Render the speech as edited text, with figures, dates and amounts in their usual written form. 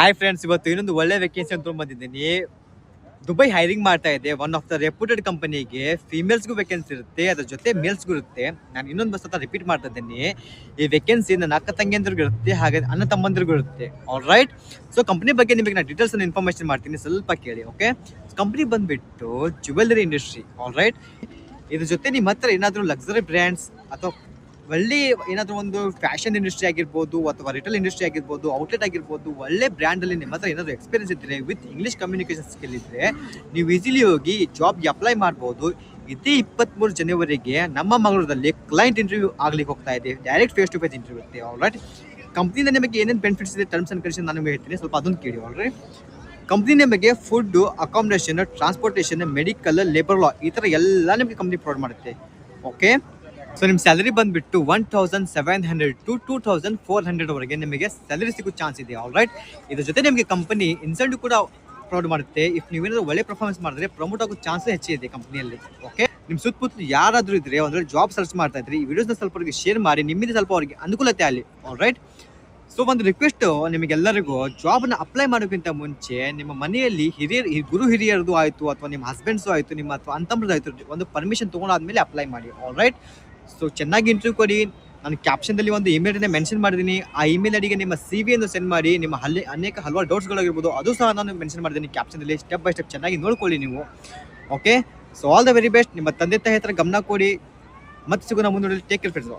Hi friends, ಇವತ್ತು ಇನ್ನೊಂದು ಒಳ್ಳೆ ವೇಕೆನ್ಸಿ ಅಂತ ಬಂದಿದ್ದೀನಿ. ದುಬೈ ಹೈರಿಂಗ್ ಮಾಡ್ತಾ ಇದೆ. ಒನ್ ಆಫ್ ದ ರೆಪ್ಯೂಟೆಡ್ ಕಂಪನಿಗೆ ಫೀಮೇಲ್ಸ್ಗೂ ವೇಕೆನ್ಸಿ ಇರುತ್ತೆ, ಅದ್ರ ಜೊತೆ ಮೇಲ್ಸ್ಗೂ ಇರುತ್ತೆ. ನಾನು ಇನ್ನೊಂದು ಬಸ್ ರಿಪೀಟ್ ಮಾಡ್ತಾ ಇದ್ದೀನಿ. ಈ ವೇಕೆನ್ಸಿ ನನ್ನ ಅಕ್ಕ ತಂಗಿಯಂದ್ರಿಗೂ ಇರುತ್ತೆ, ಹಾಗೆ ಅಣ್ಣ ತಮ್ಮಂದ್ರಿಗೂ ಇರುತ್ತೆ. All right. ಸೊ ಕಂಪನಿ ಬಗ್ಗೆ ನಿಮಗೆ ನಾನು ಡೀಟೇಲ್ಸ್ ಇನ್ಫಾರ್ಮೇಶನ್ ಮಾಡ್ತೀನಿ, ಸ್ವಲ್ಪ ಕೇಳಿ. ಓಕೆ, ಕಂಪನಿ ಬಂದ್ಬಿಟ್ಟು ಜ್ಯುವೆಲ್ಲರಿ ಇಂಡಸ್ಟ್ರಿ. All right. ಇದ್ರ ಜೊತೆ ನಿಮ್ಮ ಹತ್ರ ಏನಾದರೂ ಲಕ್ಸರಿ ಬ್ರ್ಯಾಂಡ್ಸ್ ಅಥವಾ ಒಳ್ಳೆ ಏನಾದರೂ ಒಂದು ಫ್ಯಾಷನ್ ಇಂಡಸ್ಟ್ರಿ ಆಗಿರ್ಬೋದು, ಅಥವಾ ರಿಟೇಲ್ ಇಂಡಸ್ಟ್ರಿ ಆಗಿರ್ಬೋದು, ಔಟ್ಲೆಟ್ ಆಗಿರ್ಬೋದು, ಒಳ್ಳೆ ಬ್ರ್ಯಾಂಡಲ್ಲಿ ನಿಮ್ಮ ಹತ್ರ ಏನಾದರೂ ಎಕ್ಸ್ಪೀರಿಯನ್ಸ್ ಇದ್ದರೆ, ವಿತ್ ಇಂಗ್ಲೀಷ್ ಕಮ್ಯುನಿಕೇಷನ್ ಸ್ಕಿಲ್ ಇದ್ದರೆ, ನೀವು ಈಸಿಲಿ ಹೋಗಿ ಜಾಬ್ಗೆ ಅಪ್ಲೈ ಮಾಡ್ಬೋದು. ಇದೇ 23 ಜನವರಿಗೆ ನಮ್ಮ ಮಂಗಳೂರಲ್ಲಿ ಕ್ಲೈಂಟ್ ಇಂಟರ್ವ್ಯೂ ಆಗ್ಲಿಕ್ಕೆ ಹೋಗ್ತಾ ಇದೆ. Direct face to face interview ಇರುತ್ತೆ. ಆಲ್ರೈಟ್. ಕಂಪ್ನಿಯಿಂದ ನಿಮಗೆ ಏನೇನು ಬೆನಿಫಿಟ್ಸ್ ಇದೆ, ಟರ್ಮ್ಸ್ ಆ್ಯಂಡ್ ಕಂಡೀಷನ್ ನಾನು ನಿಮಗೆ ಹೇಳ್ತೀನಿ, ಸ್ವಲ್ಪ ಅದನ್ನು ಕೇಳಿ. ಆಲ್ರೈಟ್. ಕಂಪ್ನಿ ನಿಮಗೆ food, accommodation, transportation, medical, labour ಲಾ, ಈ ಥರ ಎಲ್ಲ ನಿಮಗೆ ಕಂಪ್ನಿ ಪ್ರೊವೈಡ್ ಮಾಡುತ್ತೆ. ಓಕೆ. ಸೊ ನಿಮ್ಮ ಸ್ಯಾಲರಿ ಬಂದುಬಿಟ್ಟು 1700 ಟು 2400 ವರೆಗೆ ನಿಮಗೆ ಸ್ಯಾಲರಿ ಸಿಗೋ ಚಾನ್ಸ್ ಇದೆ. All right. ಇದ್ರ ಜೊತೆ ನಿಮಗೆ ಕಂಪನಿ ಇನ್ಸೆಂಟಿವ್ ಕೂಡ ಪ್ರೊವೈಡ್ ಮಾಡುತ್ತೆ. ಇಫ್ ನೀವೇನಾದರೂ ಒಳ್ಳೆ ಪರ್ಫಾರ್ಮೆನ್ಸ್ ಮಾಡಿದ್ರೆ ಪ್ರಮೋಟ್ ಆಗೋ ಚಾನ್ಸ್ ಹೆಚ್ಚಿದೆ ಕಂಪ್ನಿಯಲ್ಲಿ. ಓಕೆ. ನಿಮ್ಮ ಸುತ್ತಮುತ್ತ ಯಾರಾದರೂ ಇದ್ರೆ ಅಂದರೆ ಜಾಬ್ ಸರ್ಚ್ ಮಾಡ್ತಾ ಇದ್ರಿ, ಈ ವಿಡಿಯೋಸ್ನ ಸ್ವಲ್ಪ ಅವ್ರಿಗೆ ಶೇರ್ ಮಾಡಿ, ನಿಮ್ಮಿಂದ ಸ್ವಲ್ಪ ಅವರಿಗೆ ಅನುಕೂಲತೆ ಆಗಲಿ. All right. ಸೊ ಒಂದು ರಿಕ್ವೆಸ್ಟು ನಿಮಗೆಲ್ಲರಿಗೂ, ಜಾಬ್ನ ಅಪ್ಲೈ ಮಾಡೋಕ್ಕಿಂತ ಮುಂಚೆ ನಿಮ್ಮ ಮನೆಯಲ್ಲಿ ಗುರು ಹಿರಿಯರದು ಆಯಿತು, ಅಥವಾ ನಿಮ್ಮ ಹಸ್ಬೆಂಡ್ಸು ಆಯಿತು, ನಿಮ್ಮ ಅಥವಾ ಅಂತಮ್ರದ್ದು ಆಯಿತು, ಒಂದು ಪರ್ಮಿಷನ್ ತೊಗೊಂಡಾದ್ಮೇಲೆ ಅಪ್ಲೈ ಮಾಡಿ. All right. ಸೊ ಚೆನ್ನಾಗಿ ಇಂಟರ್ವ್ಯೂ ಕೊಡಿ. ನಾನು ಕ್ಯಾಪ್ಷನ್ದಲ್ಲಿ ಒಂದು ಇಮೇಲ್ನ ಮೆನ್ಷನ್ ಮಾಡಿದ್ದೀನಿ. ಆ ಇಮೇಲ್ ಐಡಿಗೆ ನಿಮ್ಮ CV ಅನ್ನು ಸೆಂಡ್ ಮಾಡಿ. ನಿಮ್ಮ ಹಲವಾರು ಡೌಟ್ಸ್ಗಳಾಗಿರ್ಬೋದು, ಅದು ಸಹ ನಾನು ಮೆನ್ಷನ್ ಮಾಡಿದ್ದೀನಿ ಕ್ಯಾಪ್ಷನಲ್ಲಿ. ಸ್ಟೆಪ್ ಬೈ ಸ್ಟೆಪ್ ಚೆನ್ನಾಗಿ ನೋಡ್ಕೊಳ್ಳಿ ನೀವು. Okay. So all the very best. ನಿಮ್ಮ ತಂದೆ ತಾಯಿ ಹತ್ರ ಗಮನ ಕೊಡಿ. ಮತ್ತೆ ಸಿಗೋಣ ಮುಂದೆ. Take care friends.